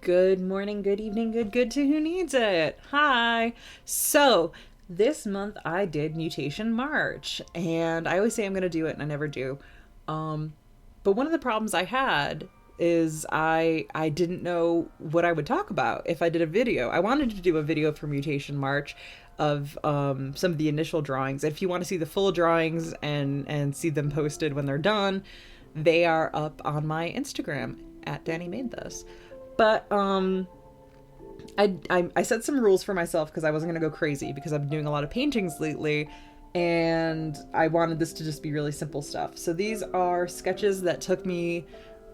Good morning, good evening, good to who needs it. Hi. So, this month I did Mutation March, and I always say I'm going to do it and I never do. Um but one of the problems I had is I didn't know what I would talk about if I did a video. I wanted to do a video for Mutation March of some of the initial drawings. If you want to see the full drawings and see them posted when they're done, they are up on my Instagram at danymadethis. But I set some rules for myself because I wasn't gonna go crazy because I've been doing a lot of paintings lately, and I wanted this to just be really simple stuff. So these are sketches that took me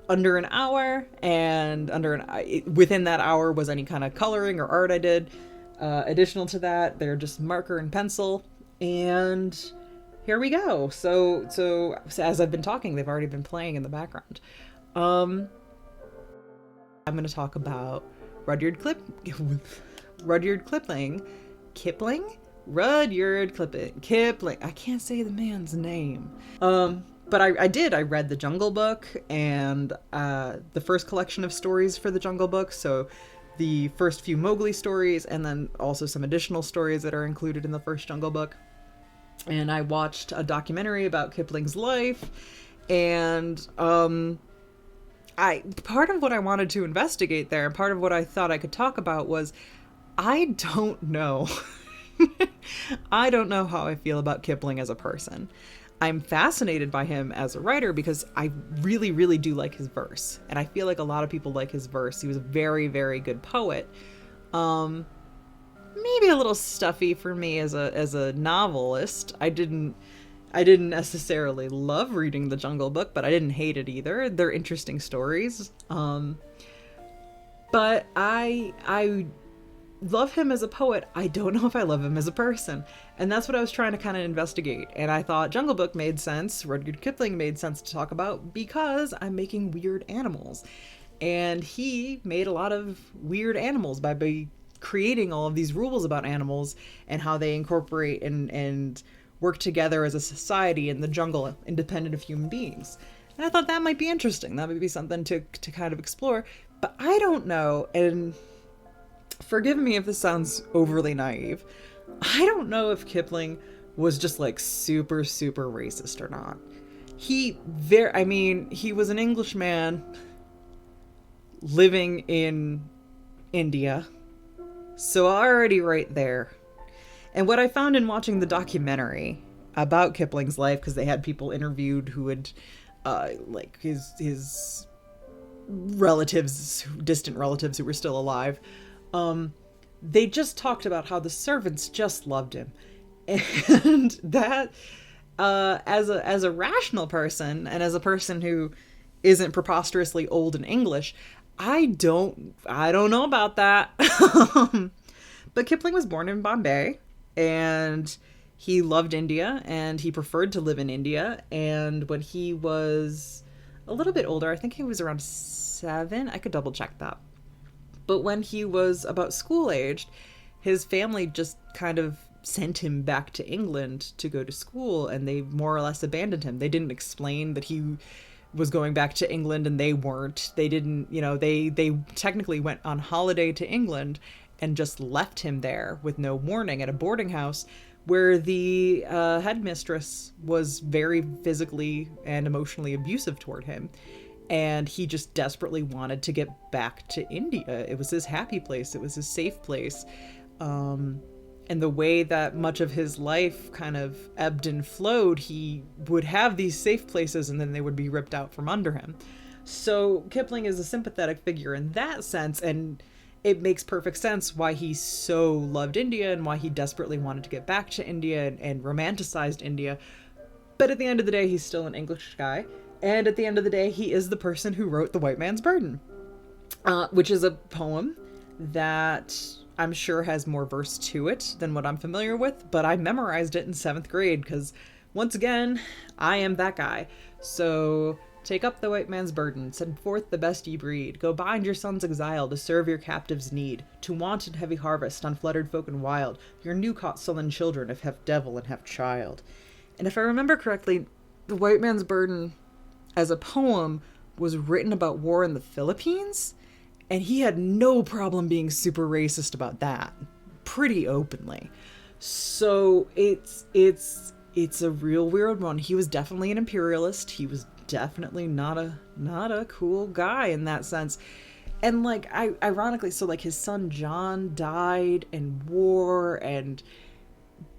under an hour, and within that hour was any kind of coloring or art I did. Additional to that, they're just marker and pencil, and here we go. So as I've been talking, they've already been playing in the background. Um, I'm going to talk about Rudyard Clip, Rudyard Kipling, Rudyard Kipling. I can't say the man's name. But I did. I read the Jungle Book and the first collection of stories for the Jungle Book. So the first few Mowgli stories, and then also some additional stories that are included in the first Jungle Book. And I watched a documentary about Kipling's life, and part of what I wanted to investigate there, and part of what I thought I could talk about was, I don't know. I don't know how I feel about Kipling as a person. I'm fascinated by him as a writer because I really, really do like his verse. And I feel like a lot of people like his verse. He was a very, very good poet. Maybe a little stuffy for me as a novelist. I didn't necessarily love reading the Jungle Book, but I didn't hate it either. They're interesting stories. But I love him as a poet. I don't know if I love him as a person. And that's what I was trying to kind of investigate. And I thought Jungle Book made sense. Rudyard Kipling made sense to talk about because I'm making weird animals. And he made a lot of weird animals by creating all of these rules about animals and how they incorporate and work together as a society in the jungle, independent of human beings. And I thought that might be interesting. That might be something to kind of explore. But I don't know, and forgive me if this sounds overly naive, I don't know if Kipling was just like super, super racist or not. He was an Englishman living in India. So already right there. And what I found in watching the documentary about Kipling's life, because they had people interviewed who had, like his relatives, distant relatives who were still alive, they just talked about how the servants just loved him. And that, as a rational person, and as a person who isn't preposterously old in English, I don't know about that. But Kipling was born in Bombay, and he loved India, and he preferred to live in India. And when he was a little bit older, I think he was around 7, I could double check that. But when he was about school aged, his family just kind of sent him back to England to go to school, and they more or less abandoned him. They didn't explain that he was going back to England and they weren't. They didn't, they technically went on holiday to England and just left him there with no warning at a boarding house where the headmistress was very physically and emotionally abusive toward him. And he just desperately wanted to get back to India. It was his happy place. It was his safe place. And the way that much of his life kind of ebbed and flowed, he would have these safe places and then they would be ripped out from under him. So Kipling is a sympathetic figure in that sense, and it makes perfect sense why he so loved India and why he desperately wanted to get back to India and romanticized India. But at the end of the day, he's still an English guy. And at the end of the day, he is the person who wrote The White Man's Burden, which is a poem that I'm sure has more verse to it than what I'm familiar with, but I memorized it in 7th grade because, once again, I am that guy. So, take up the white man's burden, send forth the best ye breed, go bind your sons exiled to serve your captives' need, to want and heavy harvest, unfluttered folk and wild, your new-caught sullen children, if half devil and half child. And if I remember correctly, The White Man's Burden as a poem was written about war in the Philippines, And he had no problem being super racist about that, pretty openly. So it's a real weird one. He was definitely an imperialist. He was definitely not a cool guy in that sense. And like, ironically, so like his son John died in war, and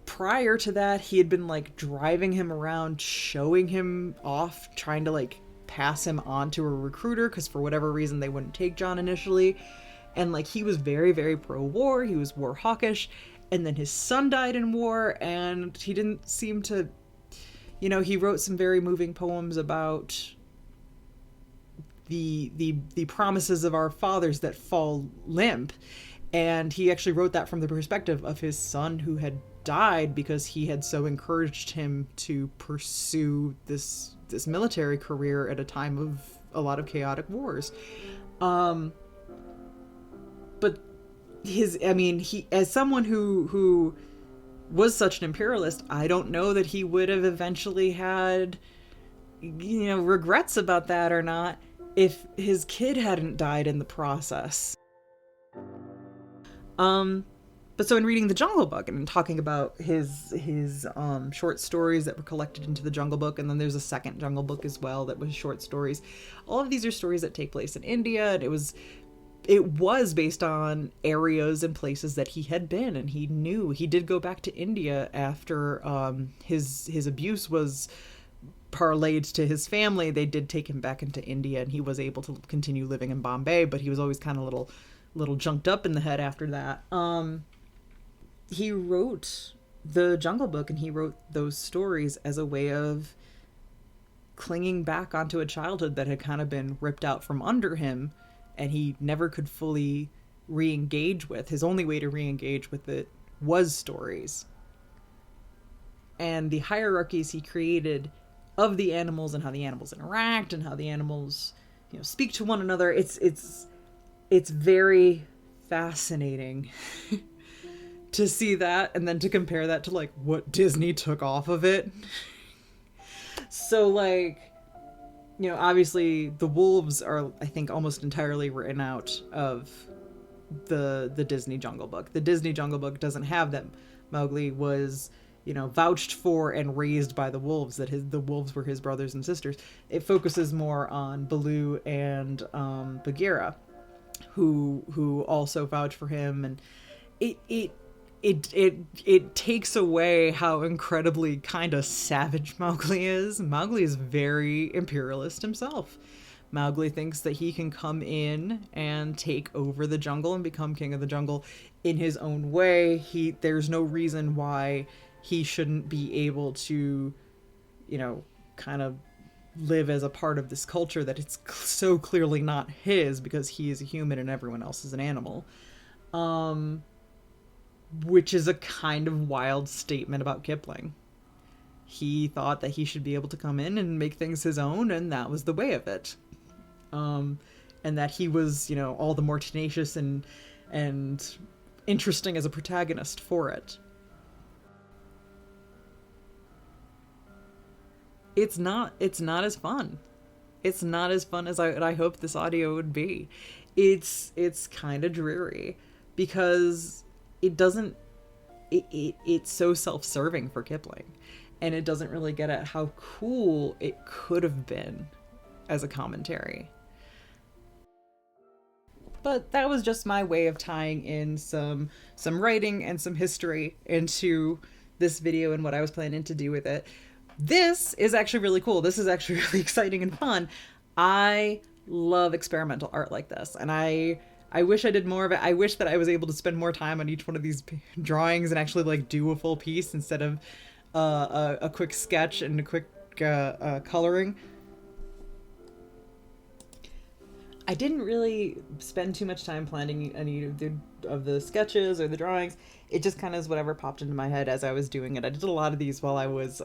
prior to that he had been like driving him around, showing him off, trying to like pass him on to a recruiter, because for whatever reason they wouldn't take John initially. And like, he was very, very pro-war, he was war hawkish. And then his son died in war, and he didn't seem to, you know, he wrote some very moving poems about the promises of our fathers that fall limp. And he actually wrote that from the perspective of his son who had died, because he had so encouraged him to pursue this military career at a time of a lot of chaotic wars. But he, as someone who was such an imperialist, I don't know that he would have eventually had, you know, regrets about that or not, if his kid hadn't died in the process. But so in reading the Jungle Book and talking about his short stories that were collected into the Jungle Book, and then there's a second Jungle Book as well that was short stories. All of these are stories that take place in India, and it was based on areas and places that he had been, and he knew. He did go back to India after his abuse was parlayed to his family. They did take him back into India, and he was able to continue living in Bombay, but he was always kind of little junked up in the head after that. He wrote the Jungle Book, and he wrote those stories as a way of clinging back onto a childhood that had kind of been ripped out from under him, and he never could fully re-engage with. His only way to re-engage with it was stories. And the hierarchies he created of the animals, and how the animals interact, and how the animals, you know, speak to one another, it's very fascinating to see that, and then to compare that to like what Disney took off of it. So like, you know, obviously the wolves are, I think, almost entirely written out of the Disney Jungle Book. The Disney Jungle Book doesn't have them. Mowgli was, you know, vouched for and raised by the wolves, that the wolves were his brothers and sisters. It focuses more on Baloo and Bagheera, who also vouch for him, and it takes away how incredibly kind of savage Mowgli is. Mowgli is very imperialist himself. Mowgli thinks that he can come in and take over the jungle and become king of the jungle in his own way. There's no reason why he shouldn't be able to, you know, kind of live as a part of this culture that it's so clearly not his, because he is a human and everyone else is an animal. Which is a kind of wild statement about Kipling. He thought that he should be able to come in and make things his own, and that was the way of it. And that he was, you know, all the more tenacious and interesting as a protagonist for it. It's not as fun. It's not as fun as I hoped this audio would be. It's kind of dreary, because it's so self-serving for Kipling, and it doesn't really get at how cool it could have been as a commentary. But that was just my way of tying in some writing and some history into this video and what I was planning to do with it. This is actually really cool. This is actually really exciting and fun. I love experimental art like this, and I wish I did more of it. I wish that I was able to spend more time on each one of these drawings and actually like do a full piece instead of a quick sketch and a quick coloring. I didn't really spend too much time planning any of the sketches or the drawings. It just kind of is whatever popped into my head as I was doing it. I did a lot of these while I was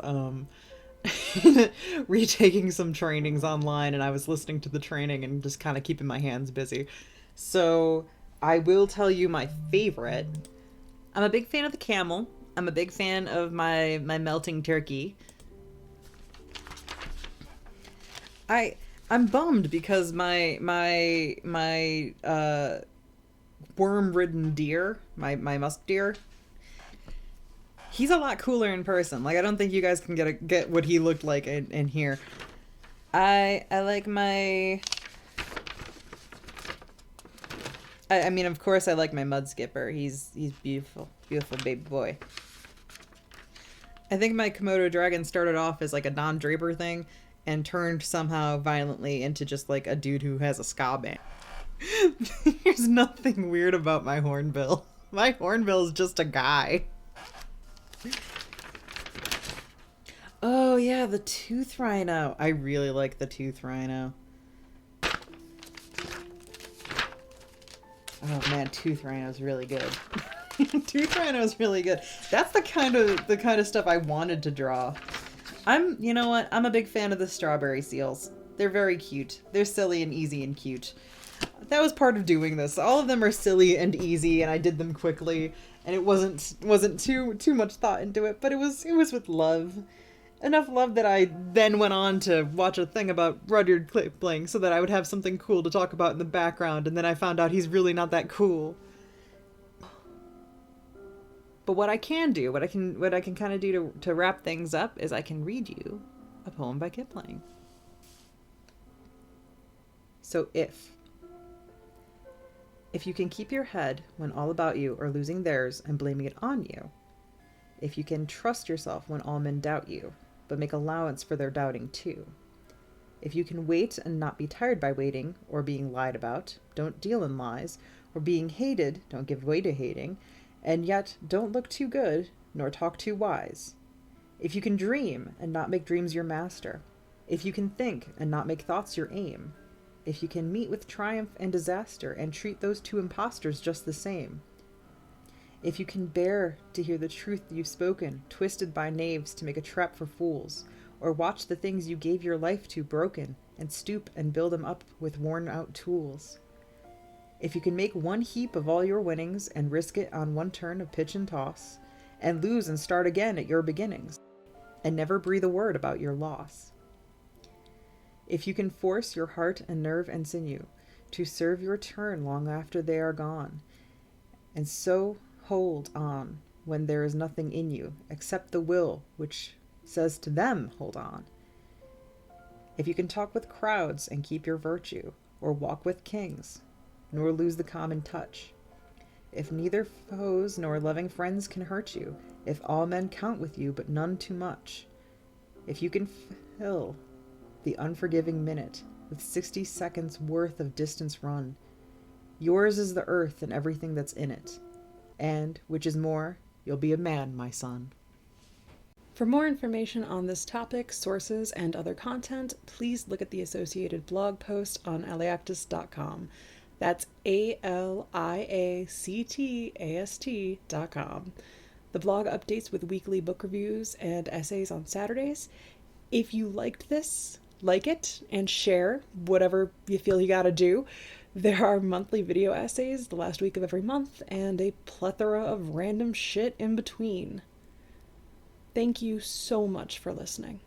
retaking some trainings online, and I was listening to the training and just kind of keeping my hands busy. So I will tell you my favorite. I'm a big fan of the camel. I'm a big fan of my melting turkey. I'm bummed because my worm-ridden deer, my musk deer, he's a lot cooler in person. Like, I don't think you guys can get what he looked like in here. I like my... I mean, of course, I like my mud skipper. He's beautiful, beautiful baby boy. I think my Komodo dragon started off as like a Don Draper thing and turned somehow violently into just like a dude who has a ska band. There's nothing weird about my hornbill. My hornbill is just a guy. Oh yeah, the tooth rhino. I really like the tooth rhino. Oh man, tooth rhino is really good. Tooth rhino is really good. That's the kind of stuff I wanted to draw. You know what? I'm a big fan of the strawberry seals. They're very cute. They're silly and easy and cute. That was part of doing this. All of them are silly and easy, and I did them quickly, and it wasn't too much thought into it, but it was with love. Enough love that I then went on to watch a thing about Rudyard Kipling so that I would have something cool to talk about in the background, and then I found out he's really not that cool. But what I can do, what I can kind of do to wrap things up is I can read you a poem by Kipling. So if you can keep your head when all about you are losing theirs and blaming it on you, if you can trust yourself when all men doubt you, but make allowance for their doubting too. If you can wait and not be tired by waiting or being lied about, don't deal in lies, or being hated, don't give way to hating, and yet don't look too good, nor talk too wise. If you can dream and not make dreams your master, if you can think and not make thoughts your aim, if you can meet with triumph and disaster and treat those two impostors just the same, if you can bear to hear the truth you've spoken, twisted by knaves to make a trap for fools, or watch the things you gave your life to broken, and stoop and build them up with worn-out tools. If you can make one heap of all your winnings and risk it on one turn of pitch and toss, and lose and start again at your beginnings, and never breathe a word about your loss. If you can force your heart and nerve and sinew to serve your turn long after they are gone, and so hold on when there is nothing in you except the will which says to them, hold on. If you can talk with crowds and keep your virtue, or walk with kings, nor lose the common touch. If neither foes nor loving friends can hurt you, if all men count with you but none too much, if you can fill the unforgiving minute with 60 seconds worth of distance run, yours is the earth and everything that's in it. And, which is more, you'll be a man, my son. For more information on this topic, sources, and other content, please look at the associated blog post on aliactus.com. That's aliactast.com. The blog updates with weekly book reviews and essays on Saturdays. If you liked this, like it and share whatever you feel you gotta do. There are monthly video essays the last week of every month and a plethora of random shit in between. Thank you so much for listening.